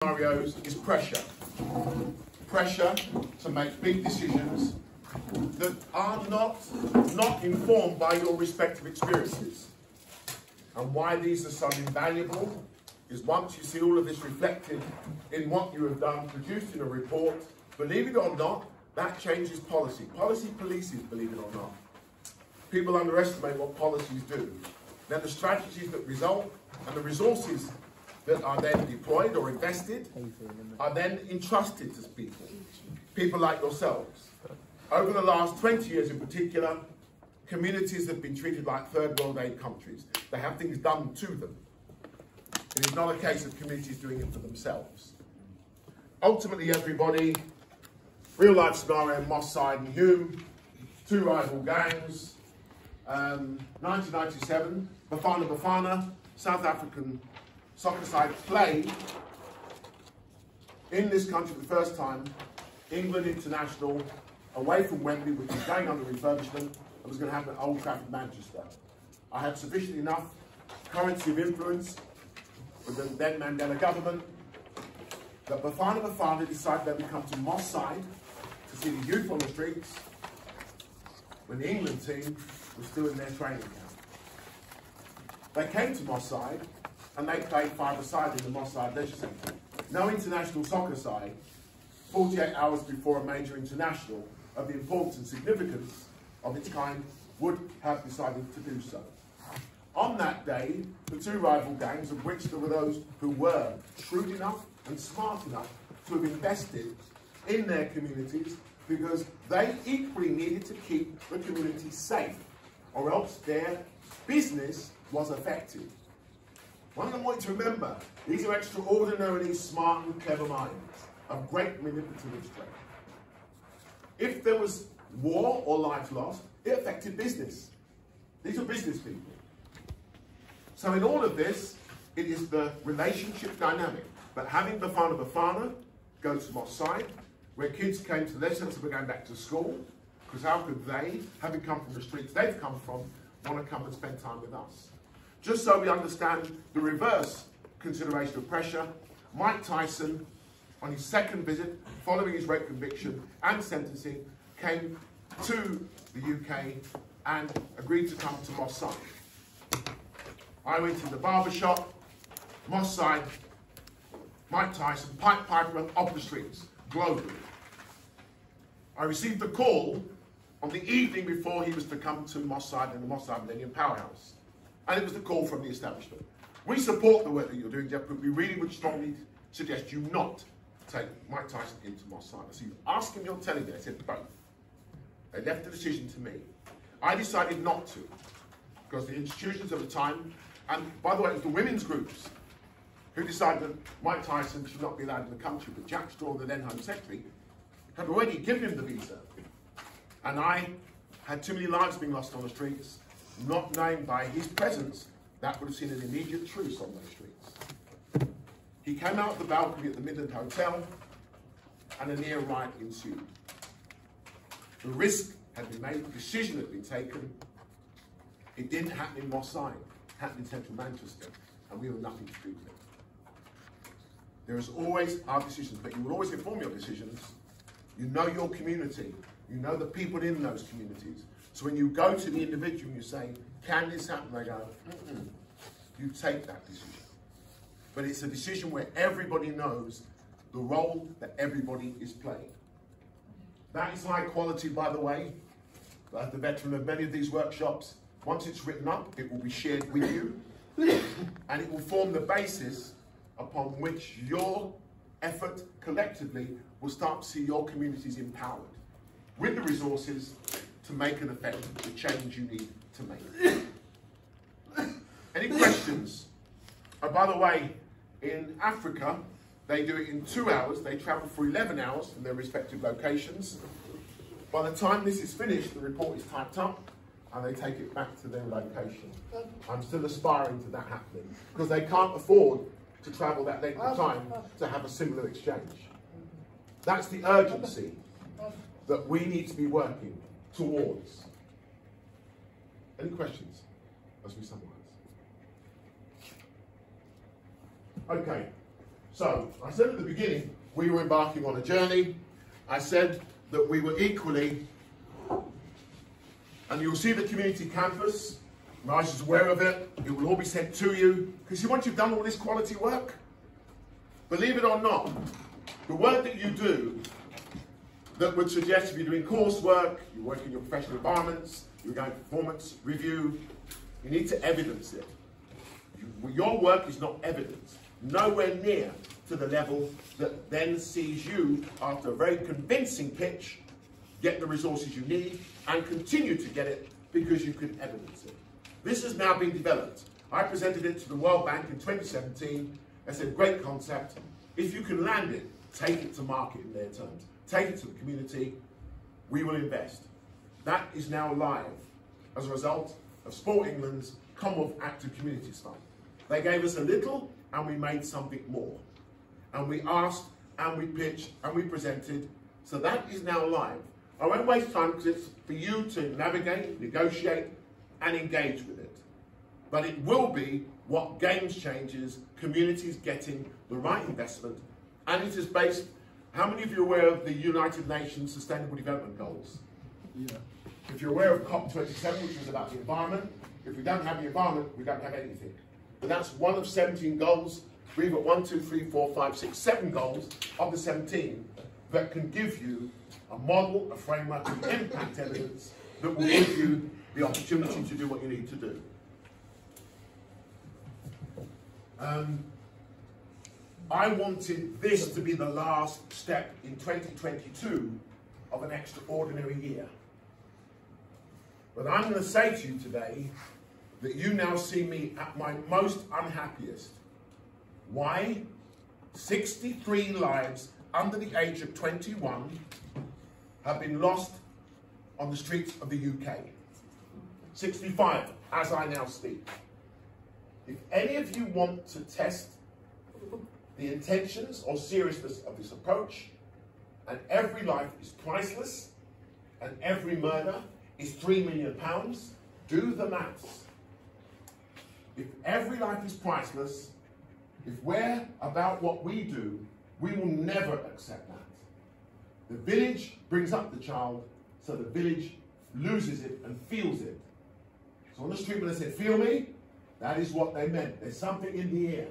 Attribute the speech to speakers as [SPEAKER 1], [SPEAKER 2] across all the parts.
[SPEAKER 1] Scenarios is pressure. Pressure to make big decisions that are not informed by your respective experiences. And why these are so invaluable is once you see all of this reflected in what you have done, produced in a report, believe it or not, that changes policy. Policy polices, believe it or not. People underestimate what policies do. Now the strategies that result and the resources that are then deployed or invested are then entrusted to people. People like yourselves. Over the last 20 years in particular, communities have been treated like third world aid countries. They have things done to them. It is not a case of communities doing it for themselves. Ultimately, everybody, real life scenario, Moss Side and Hume, two rival gangs, 1997, Bafana, South African soccer side played in this country for the first time, England International, away from Wembley, which was going under refurbishment, and was going to happen at Old Trafford, Manchester. I had sufficient enough currency of influence with the then Mandela government that Bafana decided they would come to Moss Side to see the youth on the streets when the England team was still in their training camp. They came to Moss Side and they played five-a-side in the Moss Side Leisure Centre. No international soccer side, 48 hours before a major international of the importance and significance of its kind, would have decided to do so. On that day, the two rival gangs, of which there were those who were shrewd enough and smart enough to have invested in their communities because they equally needed to keep the community safe, or else their business was affected. One of them want you to remember, these are extraordinarily smart and clever minds of great manipulative strength. If there was war or lives lost, it affected business. These are business people. So in all of this, it is the relationship dynamic. But having Bafana go to Moss Side, where kids came to lessons and were going back to school, because how could they, having come from the streets they've come from, want to come and spend time with us? Just so we understand the reverse consideration of pressure, Mike Tyson, on his second visit, following his rape conviction and sentencing, came to the UK and agreed to come to Moss Side. I went to the barber shop, Moss Side, Mike Tyson, Piper off the streets, globally. I received a call on the evening before he was to come to Moss Side in the Moss Side Millennium Powerhouse. And it was the call from the establishment. We support the work that you're doing, Jeff, but we really would strongly suggest you not take Mike Tyson into Moss Side. So you ask him, you're telling me. I said both. They left the decision to me. I decided not to, because the institutions at the time, and by the way, it was the women's groups who decided that Mike Tyson should not be allowed in the country, but Jack Straw, the then Home Secretary, had already given him the visa. And I had too many lives being lost on the streets, not knowing by his presence that would have seen an immediate truce on those streets. He came out the balcony at the Midland Hotel and a near riot ensued. The risk had been made, the decision had been taken. It didn't happen in Moss Side, it happened in central Manchester, and we had nothing to do with it. There is always our decisions, but you will always inform your decisions. You know your community, you know the people in those communities. So when you go to the individual and you say, can this happen? They go, you take that decision. But it's a decision where everybody knows the role that everybody is playing. That is high quality, by the way. As the veteran of many of these workshops, once it's written up, it will be shared with you, and it will form the basis upon which your effort collectively will start to see your communities empowered with the resources to make an effect, the change you need to make. Any questions? Oh, by the way, in Africa, they do it in 2 hours. They travel for 11 hours from their respective locations. By the time this is finished, the report is typed up and they take it back to their location. I'm still aspiring to that happening because they can't afford to travel that length of time to have a similar exchange. That's the urgency that we need to be working towards. Any questions as we summarize? Okay, So, I said at the beginning, we were embarking on a journey. I said that we were equally, and you'll see the community campus, Raj is aware of it, it will all be sent to you, because once you've done all this quality work, believe it or not, the work that you do that would suggest if you're doing coursework, you work in your professional environments, you're going performance review, you need to evidence it. Your work is not evidence, nowhere near to the level that then sees you, after a very convincing pitch, get the resources you need and continue to get it because you can evidence it. This has now been developed. I presented it to the World Bank in 2017. I said, great concept. If you can land it, take it to market in their terms. Take it to the community. We will invest. That is now live as a result of Sport England's Commonwealth Active Communities Fund. They gave us a little and we made something more. And we asked and we pitched and we presented. So that is now live. I won't waste time because it's for you to navigate, negotiate and engage with it. But it will be what games changes, communities getting the right investment, and it is based, how many of you are aware of the United Nations Sustainable Development Goals? Yeah. If you're aware of COP27, which was about the environment, if we don't have the environment, we don't have anything. But that's one of 17 goals. We've got 1, 2, 3, 4, 5, 6, 7 goals of the 17 that can give you a model, a framework, and impact evidence that will give you the opportunity to do what you need to do. I wanted this to be the last step in 2022 of an extraordinary year. But I'm going to say to you today that you now see me at my most unhappiest. Why? 63 lives under the age of 21 have been lost on the streets of the UK. 65, as I now speak. If any of you want to test the intentions or seriousness of this approach, and every life is priceless, and every murder is £3 million, do the maths. If every life is priceless, if we're about what we do, we will never accept that. The village brings up the child, so the village loses it and feels it. So on the street when they said, feel me, that is what they meant. There's something in the air.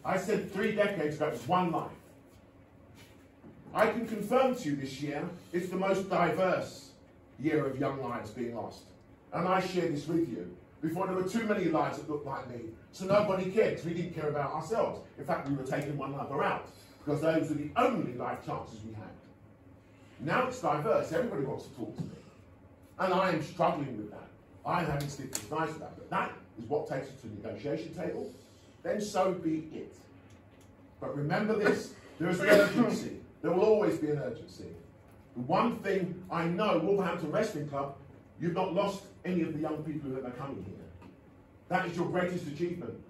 [SPEAKER 1] I said 3 decades ago, it was one life. I can confirm to you this year, it's the most diverse year of young lives being lost. And I share this with you. Before, there were too many lives that looked like me, so nobody cared, because we didn't care about ourselves. In fact, we were taking one another out, because those were the only life chances we had. Now it's diverse, everybody wants to talk to me. And I am struggling with that. I'm having sleepless nights with that, but that is what takes us to the negotiation table. Then so be it. But remember this, there is an urgency. There will always be an urgency. The one thing I know, Wolverhampton Wrestling Club, you've not lost any of the young people that are coming here. That is your greatest achievement.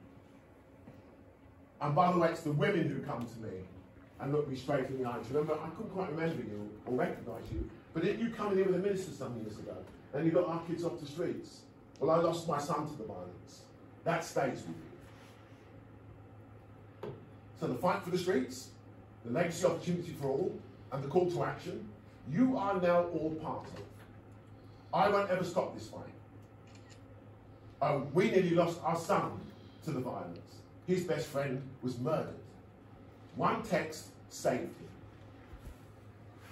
[SPEAKER 1] And by the way, it's the women who come to me and look me straight in the eyes. Remember, I couldn't quite remember you or recognise you, but didn't you come in here with a minister some years ago and you got our kids off the streets? Well, I lost my son to the violence. That stays with you. So the fight for the streets, the legacy opportunity for all, and the call to action, you are now all part of. I won't ever stop this fight. We nearly lost our son to the violence. His best friend was murdered. One text saved him.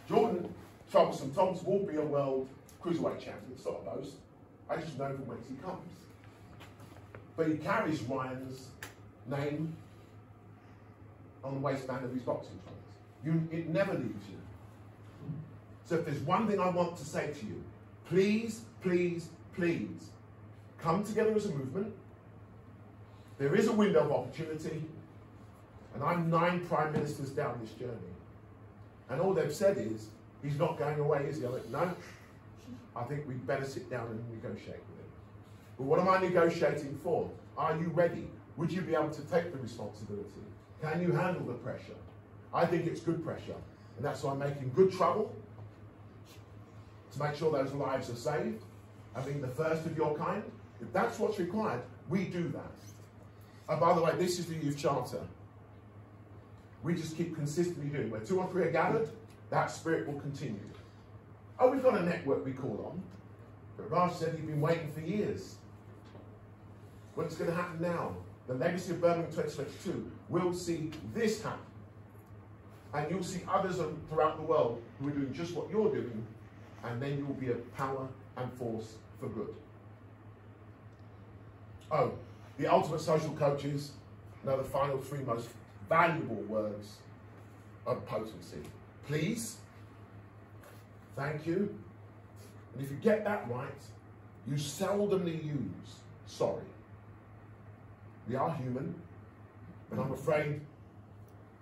[SPEAKER 1] Jordan Troublesome Thomas will be a world cruiserweight champion, it's not a boast. I just know from whence he comes. But he carries Ryan's name on the waistband of his boxing trunks. It never leaves you. So if there's one thing I want to say to you, please, please, please, come together as a movement. There is a window of opportunity, and I'm 9 prime ministers down this journey. And all they've said is, he's not going away, is he? I'm like, no, I think we'd better sit down and negotiate with him. But what am I negotiating for? Are you ready? Would you be able to take the responsibility? Can you handle the pressure? I think it's good pressure, and that's why I'm making good trouble to make sure those lives are saved, and being the first of your kind. If that's what's required, we do that. And by the way, this is the Youth Charter. we just keep consistently doing. Where 2 or 3 are gathered, that spirit will continue. Oh, we've got a network we call on. But Raj said he'd been waiting for years. What's going to happen now? The legacy of Birmingham 2022 will see this happen. And you'll see others throughout the world who are doing just what you're doing, and then you'll be a power and force for good. Oh, the ultimate social coaches know the final 3 most valuable words of potency. Please, thank you, and if you get that right, you seldomly use sorry. We are human, and I'm afraid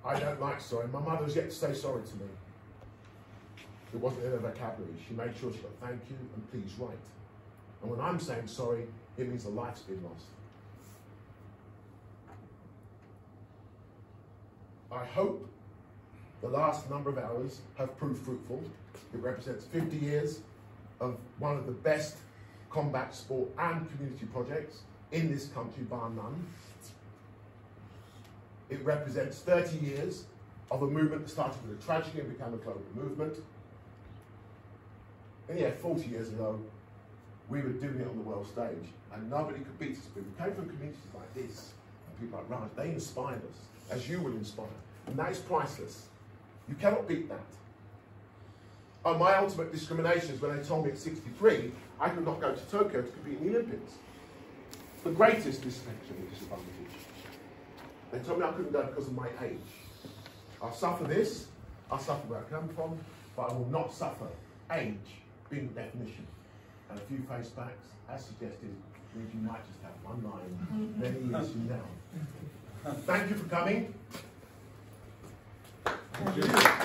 [SPEAKER 1] I don't like sorry. My mother has yet to say sorry to me. It wasn't in her vocabulary. She made sure she got thank you and please right. And when I'm saying sorry, it means a life's been lost. I hope the last number of hours have proved fruitful. It represents 50 years of one of the best combat sport and community projects in this country, bar none. It represents 30 years of a movement that started with a tragedy and became a global movement. And yeah, 40 years ago, we were doing it on the world stage, and nobody could beat us. But we came from communities like this, and people like Raj, they inspired us, as you will inspire. And that is priceless. You cannot beat that. Oh, my ultimate discrimination is when they told me at 63, I could not go to Tokyo to compete in the Olympics. The greatest distinction and disadvantage. They told me I couldn't go because of my age. I'll suffer this, I'll suffer where I come from, but I will not suffer age being the definition. And a few face backs, as suggested, means you might just have one line many years from now. Thank you for coming. Thank you.